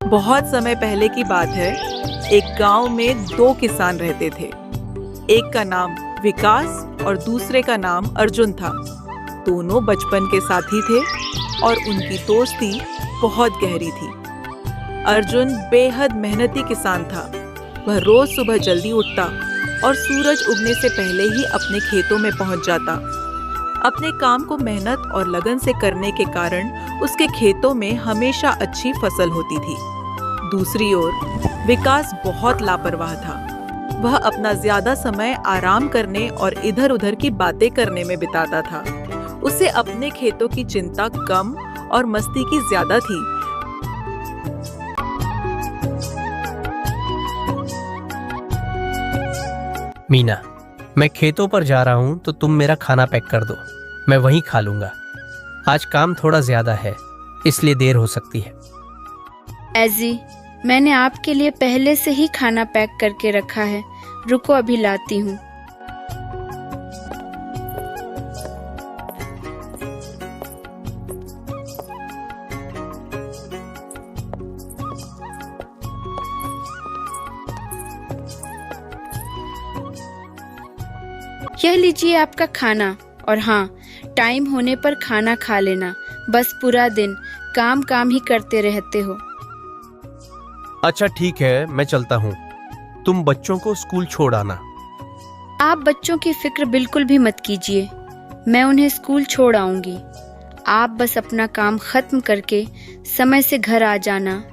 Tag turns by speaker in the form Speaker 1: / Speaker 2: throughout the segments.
Speaker 1: बहुत समय पहले की बात है। एक गांव में दो किसान रहते थे। एक का नाम विकास और दूसरे का नाम अर्जुन था। दोनों बचपन के साथी थे और उनकी दोस्ती बहुत गहरी थी। अर्जुन बेहद मेहनती किसान था। वह रोज सुबह जल्दी उठता और सूरज उगने से पहले ही अपने खेतों में पहुंच जाता। अपने काम को मेहनत और लगन से करने के कारण उसके खेतों में हमेशा अच्छी फसल होती थी। दूसरी ओर विकास बहुत लापरवाह था। वह अपना ज्यादा समय आराम करने और इधर-उधर की बातें करने में बिताता था। उसे अपने खेतों की चिंता कम और मस्ती की ज्यादा थी।
Speaker 2: मीना, मैं खेतों पर जा रहा हूँ तो तुम मेरा खाना पैक कर दो। मैं वहीं खा लूंगा। आज काम थोड़ा ज्यादा है, इसलिए देर हो सकती है।
Speaker 3: ऐजी, मैंने आपके लिए पहले से ही खाना पैक करके रखा है। रुको, अभी लाती हूँ। यह लीजिए आपका खाना। और हाँ, टाइम होने पर खाना खा लेना। बस पूरा दिन काम काम ही करते रहते हो।
Speaker 2: अच्छा ठीक है, मैं चलता हूँ। तुम बच्चों को स्कूल छोड़ आना।
Speaker 3: आप बच्चों की फिक्र बिल्कुल भी मत कीजिए। मैं उन्हें स्कूल छोड़ आऊंगी। आप बस अपना काम खत्म करके समय से घर आ जाना।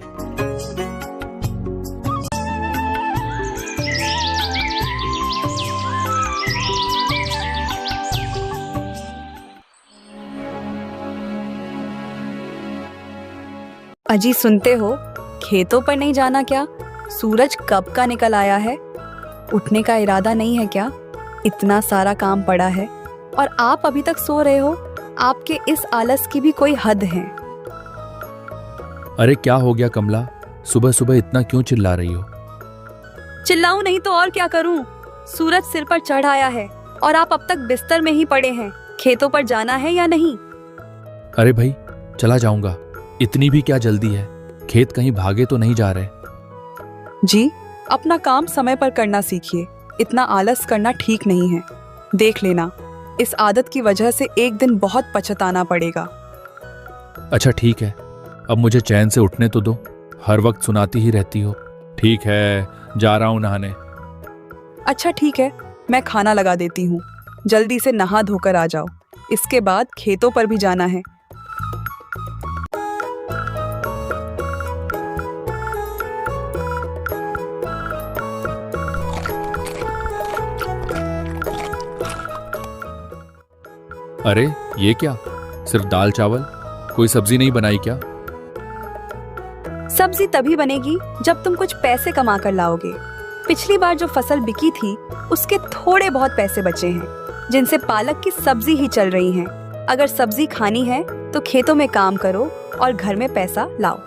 Speaker 4: अजी, सुनते हो? खेतों पर नहीं जाना क्या? सूरज कब का निकल आया है। उठने का इरादा नहीं है क्या? इतना सारा काम पड़ा है और आप अभी तक सो रहे हो। आपके इस आलस की भी कोई हद है।
Speaker 5: अरे क्या हो गया कमला, सुबह सुबह इतना क्यों चिल्ला रही हो?
Speaker 4: चिल्लाऊं नहीं तो और क्या करूं? सूरज सिर पर चढ़ आया है और आप अब तक बिस्तर में ही पड़े हैं। खेतों पर जाना है या नहीं?
Speaker 5: अरे भाई, चला जाऊंगा। इतनी भी क्या जल्दी है? खेत कहीं भागे तो नहीं जा रहे?
Speaker 4: जी, अपना काम समय पर करना सीखिए। इतना आलस करना ठीक नहीं है। देख लेना, इस आदत की वजह से एक दिन बहुत पछताना पड़ेगा।
Speaker 5: अच्छा ठीक है, अब मुझे चैन से उठने तो दो। हर वक्त सुनाती ही रहती हो। ठीक है, जा रहा हूं नहाने।
Speaker 4: अच्छा ठीक है, मैं खाना लगा देती हूँ। जल्दी से नहा धोकर आ जाओ। इसके बाद खेतों पर भी जाना है।
Speaker 5: अरे ये क्या, सिर्फ दाल चावल? कोई सब्जी नहीं बनाई क्या?
Speaker 4: सब्जी तभी बनेगी जब तुम कुछ पैसे कमा कर लाओगे। पिछली बार जो फसल बिकी थी उसके थोड़े बहुत पैसे बचे हैं, जिनसे पालक की सब्जी ही चल रही है। अगर सब्जी खानी है तो खेतों में काम करो और घर में पैसा लाओ।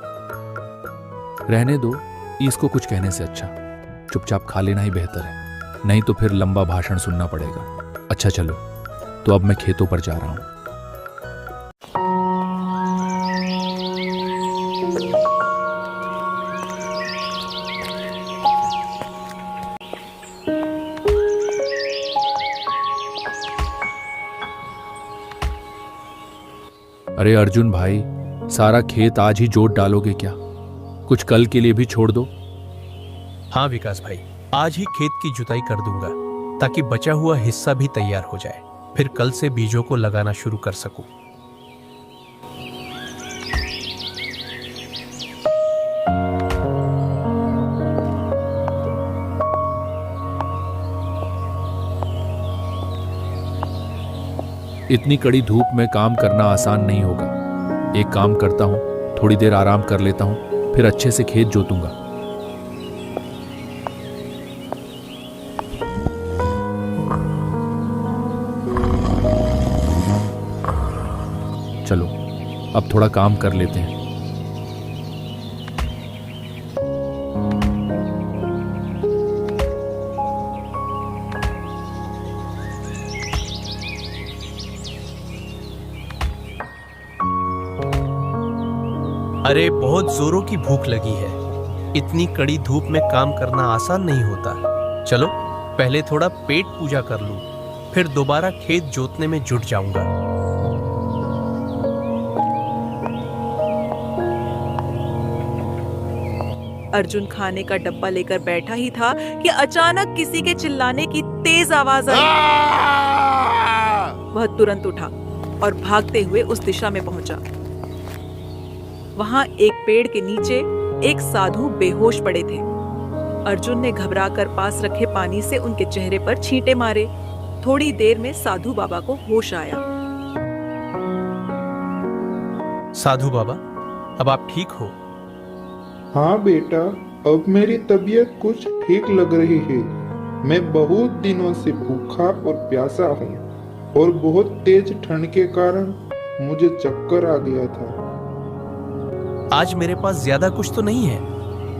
Speaker 5: रहने दो, इसको कुछ कहने से अच्छा चुपचाप खा लेना ही बेहतर है। नहीं तो फिर लंबा भाषण सुनना पड़ेगा। अच्छा चलो, तो अब मैं खेतों पर जा रहा हूं। अरे अर्जुन भाई, सारा खेत आज ही जोत डालोगे क्या? कुछ कल के लिए भी छोड़ दो।
Speaker 2: हाँ विकास भाई, आज ही खेत की जुताई कर दूंगा ताकि बचा हुआ हिस्सा भी तैयार हो जाए। फिर कल से बीजों को लगाना शुरू कर सकूं।
Speaker 5: इतनी कड़ी धूप में काम करना आसान नहीं होगा। एक काम करता हूं, थोड़ी देर आराम कर लेता हूं, फिर अच्छे से खेत जोतूंगा। चलो, अब थोड़ा काम कर लेते हैं।
Speaker 2: अरे बहुत जोरों की भूख लगी है। इतनी कड़ी धूप में काम करना आसान नहीं होता। चलो पहले थोड़ा पेट पूजा कर लूं, फिर दोबारा खेत जोतने में जुट जाऊंगा।
Speaker 1: अर्जुन खाने का डब्बा लेकर बैठा ही था कि अचानक किसी के चिल्लाने की तेज आवाज आई। वह तुरंत उठा और भागते हुए उस दिशा में पहुंचा। वहां एक पेड़ के नीचे एक साधु बेहोश पड़े थे। अर्जुन ने घबराकर पास रखे पानी से उनके चेहरे पर छींटे मारे। थोड़ी देर में साधु बाबा को होश आया।
Speaker 2: साधु बाबा, अब आप ठीक हो?
Speaker 6: हाँ बेटा, अब मेरी तबीयत कुछ ठीक लग रही है। मैं बहुत दिनों से भूखा और प्यासा हूँ और बहुत तेज ठंड के कारण मुझे चक्कर आ गया था।
Speaker 2: आज मेरे पास ज्यादा कुछ तो नहीं है,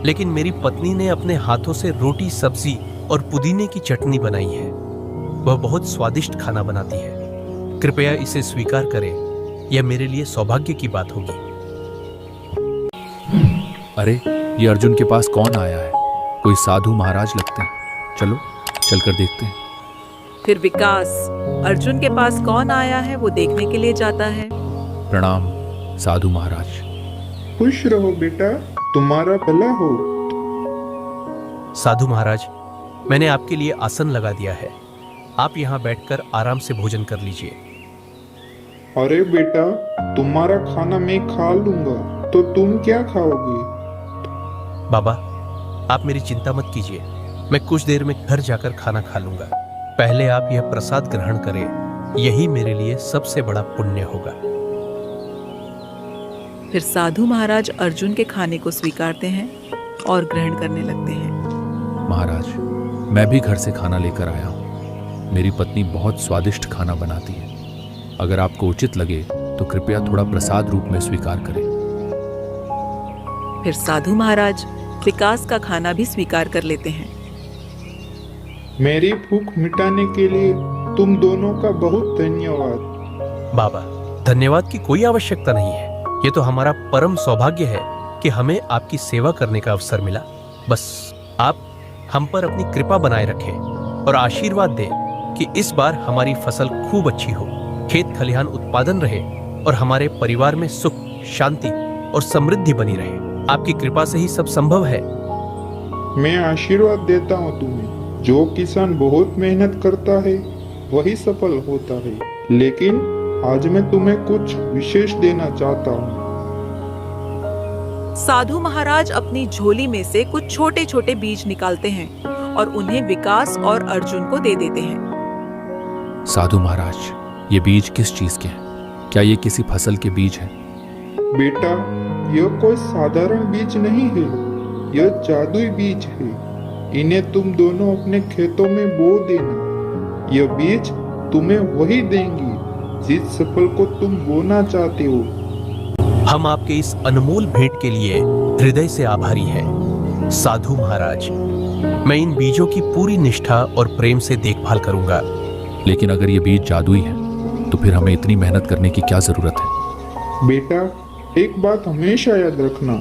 Speaker 2: लेकिन मेरी पत्नी ने अपने हाथों से रोटी, सब्जी और पुदीने की चटनी बनाई है। वह बहुत स्वादिष्ट खाना बनाती है। कृपया इसे स्वीकार करें, यह मेरे लिए सौभाग्य की बात होगी।
Speaker 5: अरे, ये अर्जुन के पास कौन आया है? कोई साधु महाराज लगते हैं। चलो चलकर देखते हैं।
Speaker 1: फिर विकास अर्जुन के पास कौन आया है वो देखने के लिए जाता है।
Speaker 5: प्रणाम साधु महाराज।
Speaker 6: खुश रहो बेटा, तुम्हारा भला हो।
Speaker 2: साधु महाराज, मैंने आपके लिए आसन लगा दिया है। आप यहाँ बैठकर आराम से भोजन कर लीजिए।
Speaker 6: अरे बेटा, तुम्हारा खाना मैं खा लूंगा, तो तुम क्या खाओगे?
Speaker 2: बाबा, आप मेरी चिंता मत कीजिए। मैं कुछ देर में घर जाकर खाना खा लूंगा। पहले आप यह प्रसाद ग्रहण करें, यही मेरे लिए सबसे बड़ा पुण्य होगा।
Speaker 1: फिर साधु महाराज अर्जुन के खाने को स्वीकारते हैं और ग्रहण करने लगते हैं।
Speaker 5: महाराज, मैं भी घर से खाना लेकर आया हूँ। मेरी पत्नी बहुत स्वादिष्ट खाना बनाती है। अगर आपको उचित लगे तो कृपया थोड़ा प्रसाद रूप में स्वीकार करें।
Speaker 1: फिर साधु महाराज विकास का खाना भी स्वीकार कर लेते हैं।
Speaker 6: मेरी भूख मिटाने के लिए तुम दोनों का बहुत धन्यवाद।
Speaker 2: बाबा, धन्यवाद की कोई आवश्यकता नहीं है। ये तो हमारा परम सौभाग्य है कि हमें आपकी सेवा करने का अवसर मिला। बस आप हम पर अपनी कृपा बनाए रखें और आशीर्वाद दें कि इस बार हमारी फसल खूब अच्छी हो, खेत खलिहान उत्पादन रहे और हमारे परिवार में सुख, शांति और समृद्धि बनी रहे। आपकी कृपा से ही सब संभव है।
Speaker 6: मैं आशीर्वाद देता हूँ तुम्हें। जो किसान बहुत मेहनत करता है वही सफल होता है, लेकिन आज मैं तुम्हें कुछ विशेष देना चाहता हूँ।
Speaker 1: साधु महाराज अपनी झोली में से कुछ छोटे छोटे बीज निकालते हैं और उन्हें विकास और अर्जुन को दे देते हैं।
Speaker 5: साधु महाराज, ये बीज किस चीज के हैं? क्या ये किसी फसल के बीज हैं?
Speaker 6: बेटा, यह कोई साधारण बीज नहीं है, यह जादुई बीज है। इन्हें तुम दोनों अपने खेतों में बो देना। यह बीज तुम्हें वही देंगी जिस सफल को तुम बोना चाहते हो।
Speaker 2: हम आपके इस अनमोल भेंट के लिए हृदय से आभारी हैं। साधु महाराज, मैं इन बीजों की पूरी निष्ठा और प्रेम से देखभाल करूंगा।
Speaker 5: लेकिन अगर ये बीज जादुई है तो फिर हमें इतनी मेहनत करने की क्या जरूरत है?
Speaker 6: बेटा, एक बात हमेशा याद रखना,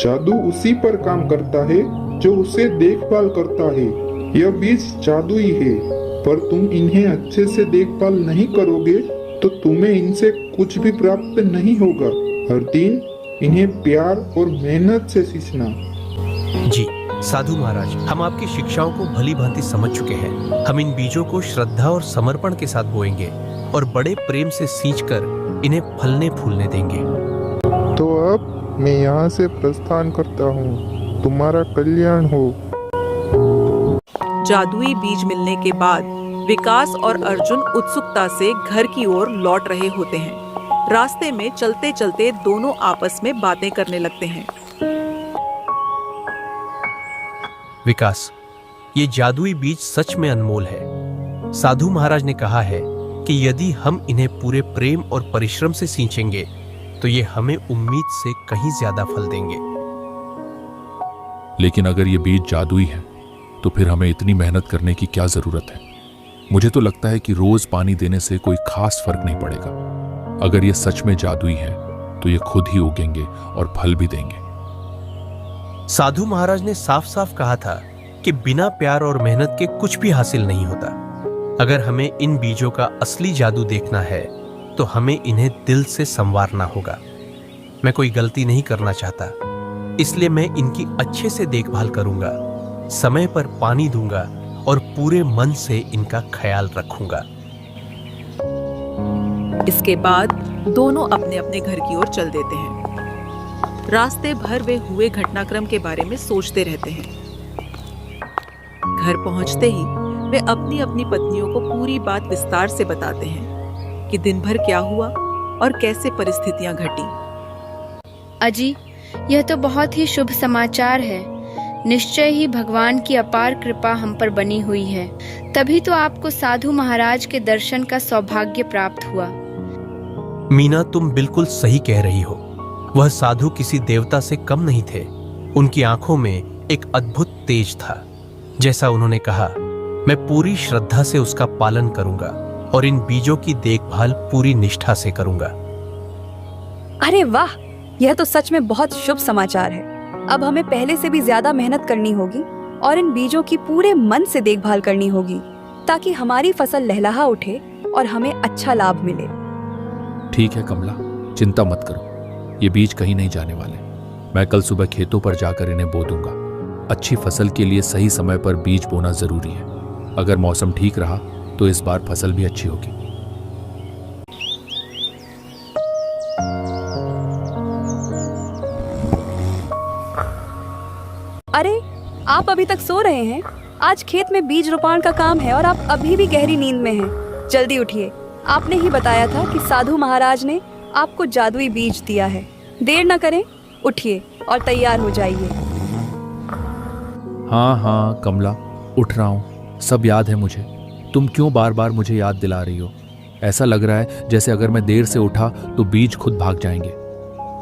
Speaker 6: जादू उसी पर काम करता है जो उसे देखभाल करता है। यह बीज जादुई है, पर तुम इन्हें अच्छे से देखभाल नहीं करोगे तो तुम्हें इनसे कुछ भी प्राप्त नहीं होगा। हर दिन इन्हें प्यार और मेहनत से सींचना।
Speaker 2: जी साधु महाराज, हम आपकी शिक्षाओं को भली भांति समझ चुके हैं। हम इन बीजों को श्रद्धा और समर्पण के साथ बोएंगे और बड़े प्रेम से सींचकर इन्हें फलने फूलने देंगे।
Speaker 6: तो अब मैं यहाँ से प्रस्थान करता हूँ। तुम्हारा कल्याण हो।
Speaker 1: जादुई बीज मिलने के बाद विकास और अर्जुन उत्सुकता से घर की ओर लौट रहे होते हैं। रास्ते में चलते चलते दोनों आपस में बातें करने लगते हैं।
Speaker 2: विकास, ये जादुई बीज सच में अनमोल है। साधु महाराज ने कहा है कि यदि हम इन्हें पूरे प्रेम और परिश्रम से सींचेंगे तो ये हमें उम्मीद से कहीं ज्यादा फल देंगे।
Speaker 5: लेकिन अगर ये बीज जादुई है तो फिर हमें इतनी मेहनत करने की क्या जरूरत है? मुझे तो लगता है कि रोज पानी देने से कोई खास फर्क नहीं पड़ेगा। अगर ये सच में जादुई है तो ये खुद ही उगेंगे और फल भी देंगे।
Speaker 2: साधु महाराज ने साफ साफ कहा था कि बिना प्यार और मेहनत के कुछ भी हासिल नहीं होता। अगर हमें इन बीजों का असली जादू देखना है तो हमें इन्हें दिल से संवारना होगा। मैं कोई गलती नहीं करना चाहता, इसलिए मैं इनकी अच्छे से देखभाल करूंगा, समय पर पानी दूंगा और पूरे मन से इनका ख्याल रखूंगा।
Speaker 1: इसके बाद दोनों अपने अपने घर की ओर चल देते हैं। रास्ते भर वे हुए घटनाक्रम के बारे में सोचते रहते हैं। घर पहुंचते ही वे अपनी अपनी पत्नियों को पूरी बात विस्तार से बताते हैं कि दिन भर क्या हुआ और कैसे परिस्थितियां घटी।
Speaker 3: अजी, यह तो बहुत ही शुभ समाचार है। निश्चय ही भगवान की अपार कृपा हम पर बनी हुई है, तभी तो आपको साधु महाराज के दर्शन का सौभाग्य प्राप्त हुआ।
Speaker 2: मीना, तुम बिल्कुल सही कह रही हो। वह साधु किसी देवता से कम नहीं थे। उनकी आंखों में एक अद्भुत तेज था। जैसा उन्होंने कहा, मैं पूरी श्रद्धा से उसका पालन करूंगा और इन बीजों की देखभाल पूरी निष्ठा से करूंगा।
Speaker 4: अरे वाह, यह तो सच में बहुत शुभ समाचार है। अब हमें पहले से भी ज्यादा मेहनत करनी होगी और इन बीजों की पूरे मन से देखभाल करनी होगी ताकि हमारी फसल लहलहा उठे और हमें अच्छा लाभ मिले।
Speaker 5: ठीक है कमला, चिंता मत करो, ये बीज कहीं नहीं जाने वाले। मैं कल सुबह खेतों पर जाकर इन्हें बो दूंगा। अच्छी फसल के लिए सही समय पर बीज बोना जरूरी है। अगर मौसम ठीक रहा तो इस बार फसल भी अच्छी होगी।
Speaker 4: अरे, आप अभी तक सो रहे हैं? आज खेत में बीज रोपण का काम है और आप अभी भी गहरी नींद में हैं। जल्दी उठिए, आपने ही बताया था कि साधु महाराज ने आपको जादुई बीज दिया है। देर न करें, उठिए और तैयार हो जाइए।
Speaker 5: हाँ हाँ कमला, उठ रहा हूँ, सब याद है मुझे। तुम क्यों बार बार मुझे याद दिला रही हो? ऐसा लग रहा है जैसे अगर मैं देर से उठा तो बीज खुद भाग जाएंगे।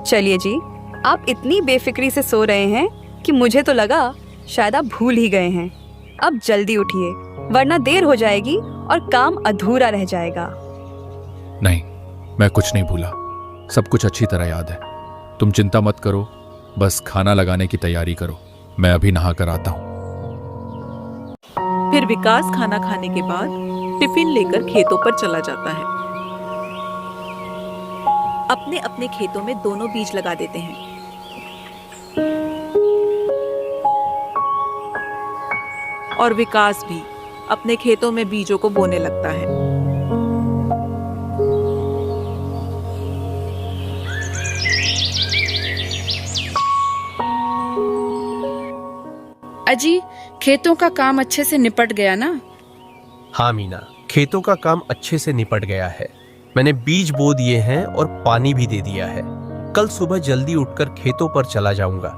Speaker 4: चलिए जी, आप इतनी बेफिक्री से सो रहे हैं कि मुझे तो लगा शायद आप भूल ही गए हैं। अब जल्दी उठिए, वरना देर हो जाएगी और काम अधूरा रह जाएगा।
Speaker 5: नहीं, मैं कुछ नहीं भूला, सब कुछ अच्छी तरह याद है। तुम चिंता मत करो, बस खाना लगाने की तैयारी करो। मैं अभी नहा कर आता हूँ।
Speaker 1: फिर विकास खाना खाने के बाद टिफिन लेकर खेतों पर चला जाता है। अपने अपने खेतों में दोनों बीज लगा देते हैं। और विकास भी अपने खेतों में बीजों को बोने लगता है।
Speaker 3: अजी, खेतों का काम अच्छे से निपट गया ना?
Speaker 2: हाँ मीना, खेतों का काम अच्छे से निपट गया है। मैंने बीज बो दिए हैं और पानी भी दे दिया है। कल सुबह जल्दी उठकर खेतों पर चला जाऊंगा।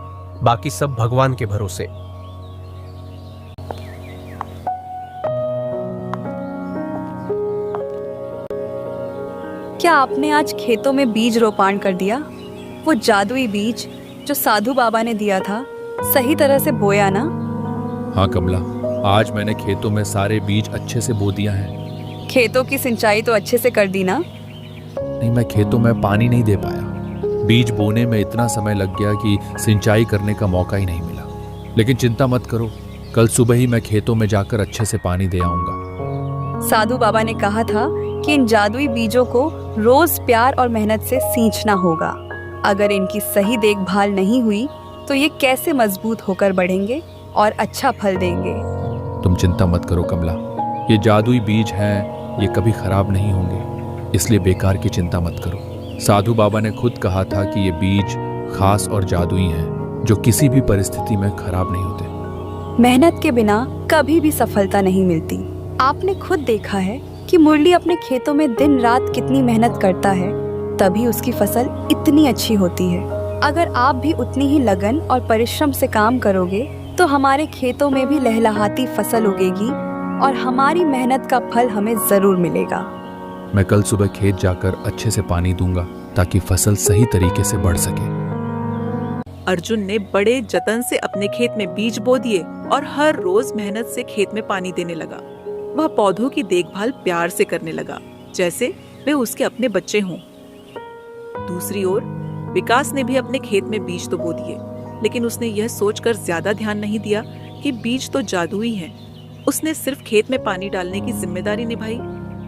Speaker 2: बाकी सब भगवान के भरोसे।
Speaker 4: क्या आपने आज खेतों में बीज रोपण कर दिया? वो जादुई बीज जो साधु बाबा ने दिया था, सही तरह से बोया ना?
Speaker 5: हाँ कमला, आज मैंने खेतों में सारे बीज अच्छे से बो दिया है।
Speaker 4: खेतों की सिंचाई तो अच्छे से कर दी ना?
Speaker 5: नहीं, मैं खेतों में पानी नहीं दे पाया। बीज बोने में इतना समय लग गया कि सिंचाई करने का मौका ही नहीं मिला। लेकिन चिंता मत करो, कल सुबह ही मैं खेतों में जाकर अच्छे से पानी दे आऊंगा।
Speaker 4: साधु बाबा ने कहा था कि इन जादुई बीजों को रोज प्यार और मेहनत से सींचना होगा। अगर इनकी सही देखभाल नहीं हुई तो ये कैसे मजबूत होकर बढ़ेंगे और अच्छा फल देंगे।
Speaker 5: तुम चिंता मत करो कमला, ये जादुई बीज हैं, ये कभी खराब नहीं होंगे, इसलिए बेकार की चिंता मत करो। साधु बाबा ने खुद कहा था कि ये बीज खास और जादुई हैं, जो किसी भी परिस्थिति में खराब नहीं होते।
Speaker 4: मेहनत के बिना कभी भी सफलता नहीं मिलती। आपने खुद देखा है कि मुरली अपने खेतों में दिन रात कितनी मेहनत करता है, तभी उसकी फसल इतनी अच्छी होती है। अगर आप भी उतनी ही लगन और परिश्रम से काम करोगे तो हमारे खेतों में भी लहलहाती फसल उगेगी और हमारी मेहनत का फल हमें जरूर मिलेगा।
Speaker 5: मैं कल सुबह खेत जाकर अच्छे से पानी दूंगा ताकि फसल सही तरीके से बढ़ सके।
Speaker 1: अर्जुन ने बड़े जतन से अपने खेत में बीज बो दिए और हर रोज मेहनत से खेत में पानी देने लगा। वह पौधों की देखभाल प्यार से करने लगा, जैसे वे उसके अपने बच्चे हों। दूसरी ओर विकास ने भी अपने खेत में बीज तो बो दिए, लेकिन उसने यह सोचकर ज्यादा ध्यान नहीं दिया कि बीज तो जादुई है। उसने सिर्फ खेत में पानी डालने की जिम्मेदारी निभाई,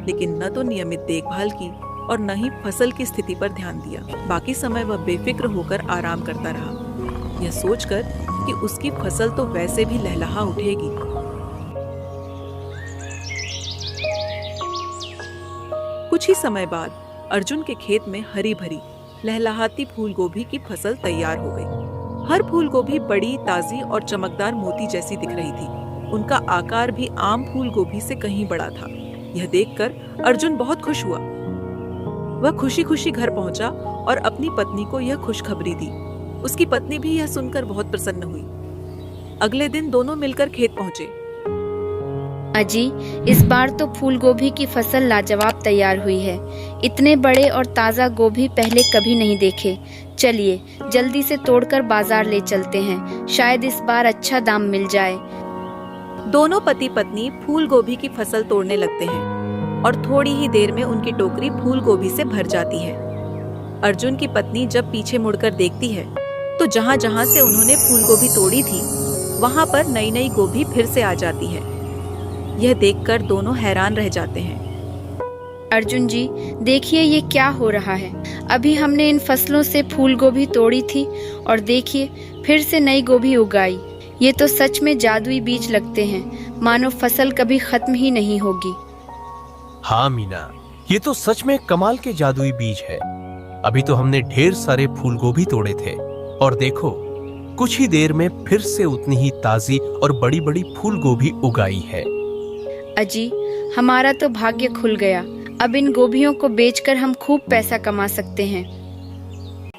Speaker 1: लेकिन न तो नियमित देखभाल की और न ही फसल की स्थिति पर ध्यान दिया। बाकी समय वह बेफिक्र होकर आराम करता रहा, यह सोचकर कि उसकी फसल तो वैसे भी लहलहा उठेगी। कुछ ही समय बाद अर्जुन के खेत में हरी भरी लहलहाती फूल गोभी की फसल तैयार हो गई। हर फूल गोभी बड़ी, ताजी और चमकदार मोती जैसी दिख रही थी। उनका आकार भी आम फूल गोभी से कहीं बड़ा था। यह देखकर अर्जुन बहुत खुश हुआ। वह खुशी खुशी घर पहुंचा और अपनी पत्नी को यह खुशखबरी दी। उसकी पत्नी भी यह सुनकर बहुत प्रसन्न हुई। अगले दिन दोनों मिलकर खेत पहुंचे।
Speaker 3: अजी, इस बार तो फूल गोभी की फसल लाजवाब तैयार हुई है। इतने बड़े और ताज़ा गोभी पहले कभी नहीं देखे। चलिए जल्दी से तोड़कर बाजार ले चलते हैं, शायद इस बार अच्छा दाम मिल जाए।
Speaker 1: दोनों पति पत्नी फूल गोभी की फसल तोड़ने लगते हैं और थोड़ी ही देर में उनकी टोकरी फूल गोभी से भर जाती है। अर्जुन की पत्नी जब पीछे मुड़कर देखती है तो जहाँ जहाँ से उन्होंने फूल गोभी तोड़ी थी वहाँ पर नई नई गोभी फिर से आ जाती है। यह देखकर दोनों हैरान रह जाते हैं।
Speaker 3: अर्जुन जी, देखिए ये क्या हो रहा है। अभी हमने इन फसलों से फूल गोभी तोड़ी थी और देखिए फिर से नई गोभी उगाई। ये तो सच में जादुई बीज लगते हैं, मानो फसल कभी खत्म ही नहीं होगी।
Speaker 2: हाँ मीना, ये तो सच में कमाल के जादुई बीज है। अभी तो हमने ढेर सारे फूल गोभी तोड़े थे और देखो कुछ ही देर में फिर से उतनी ही ताजी और बड़ी बड़ी फूल गोभी उगाई है।
Speaker 3: अजी, हमारा तो भाग्य खुल गया। अब इन गोभियों को बेचकर हम खूब पैसा कमा सकते हैं।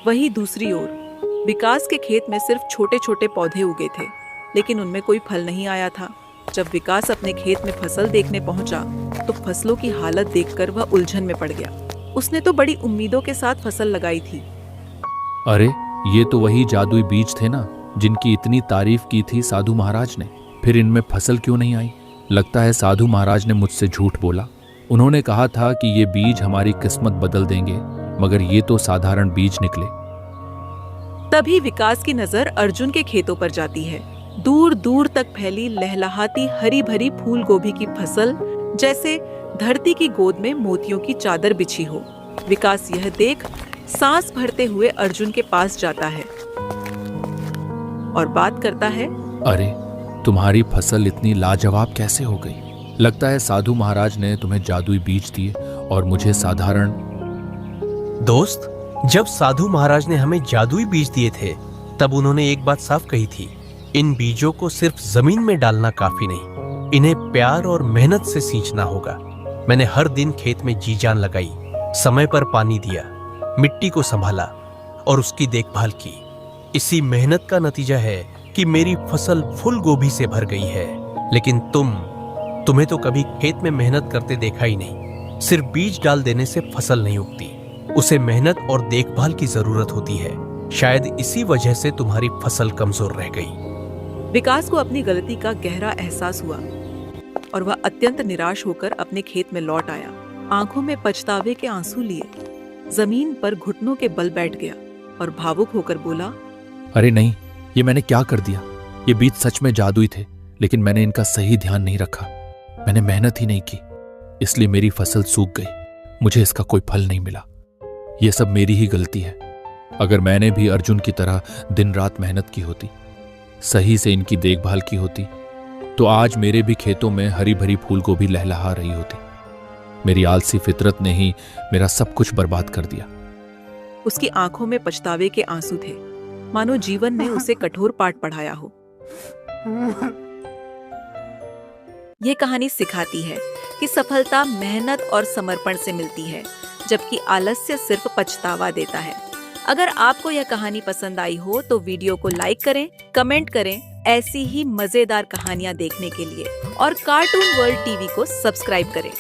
Speaker 1: वहीं दूसरी ओर विकास के खेत में सिर्फ छोटे छोटे पौधे उगे थे, लेकिन उनमें कोई फल नहीं आया था। जब विकास अपने खेत में फसल देखने पहुंचा तो फसलों की हालत देखकर वह उलझन में पड़ गया। उसने तो बड़ी उम्मीदों के साथ फसल लगाई थी।
Speaker 5: अरे, ये तो वही जादुई बीज थे ना जिनकी इतनी तारीफ की थी साधु महाराज ने। फिर इनमें फसल क्यों नहीं आई? लगता है साधु महाराज ने मुझसे झूठ बोला। उन्होंने कहा था कि ये बीज हमारी किस्मत बदल देंगे, मगर ये तो साधारण बीज निकले।
Speaker 1: तभी विकास की नजर अर्जुन के खेतों पर जाती है। दूर दूर तक फैली लहलहाती हरी भरी फूल गोभी की फसल जैसे धरती की गोद में मोतियों की चादर बिछी हो। विकास यह देख सांस भरते हुए अर्जुन के पास जाता है और बात करता है।
Speaker 5: अरे, तुम्हारी फसल इतनी लाजवाब कैसे हो गई? लगता है साधु महाराज ने तुम्हें जादुई बीज दिए और मुझे साधारण।
Speaker 2: दोस्त, जब साधु महाराज ने हमें जादुई बीज दिए थे तब उन्होंने एक बात साफ कही थी, इन बीजों को सिर्फ जमीन में डालना काफी नहीं, इन्हें प्यार और मेहनत से सींचना होगा। मैंने हर दिन खेत में जी जान लगाई, समय पर पानी दिया, मिट्टी को संभाला और उसकी देखभाल की। इसी मेहनत का नतीजा है कि मेरी फसल फूल गोभी से भर गई है। लेकिन तुम्हें तो कभी खेत में मेहनत करते देखा ही नहीं। सिर्फ बीज डाल देने से फसल नहीं उगती, उसे मेहनत और देखभाल की जरूरत होती है। शायद इसी वजह से तुम्हारी फसल कमजोर रह गई।
Speaker 1: विकास को अपनी गलती का गहरा एहसास हुआ और वह अत्यंत निराश होकर अपने खेत में लौट आया। आंखों में पछतावे के आंसू लिए जमीन पर घुटनों के बल बैठ गया और भावुक होकर बोला,
Speaker 5: अरे नहीं, ये मैंने क्या कर दिया? ये बीज सच में जादुई थे, लेकिन मैंने इनका सही ध्यान नहीं रखा। मैंने मेहनत ही नहीं की, इसलिए मेरी फसल सूख गई। मुझे इसका कोई फल नहीं मिला। यह सब मेरी ही गलती है। अगर मैंने भी अर्जुन की तरह दिन रात मेहनत की होती, सही से इनकी देखभाल की होती, तो आज मेरे भी खेतों में हरी भरी फूल गोभी लहलहा रही होती। मेरी आलसी फितरत ने ही मेरा सब कुछ बर्बाद कर दिया।
Speaker 1: उसकी आंखों में पछतावे के आंसू थे, मानो जीवन ने उसे कठोर पाठ पढ़ाया हो। ये कहानी सिखाती है कि सफलता मेहनत और समर्पण से मिलती है, जबकि आलस्य सिर्फ पछतावा देता है। अगर आपको यह कहानी पसंद आई हो तो वीडियो को लाइक करें, कमेंट करें ऐसी ही मजेदार कहानियां देखने के लिए, और कार्टून वर्ल्ड टीवी को सब्सक्राइब करें।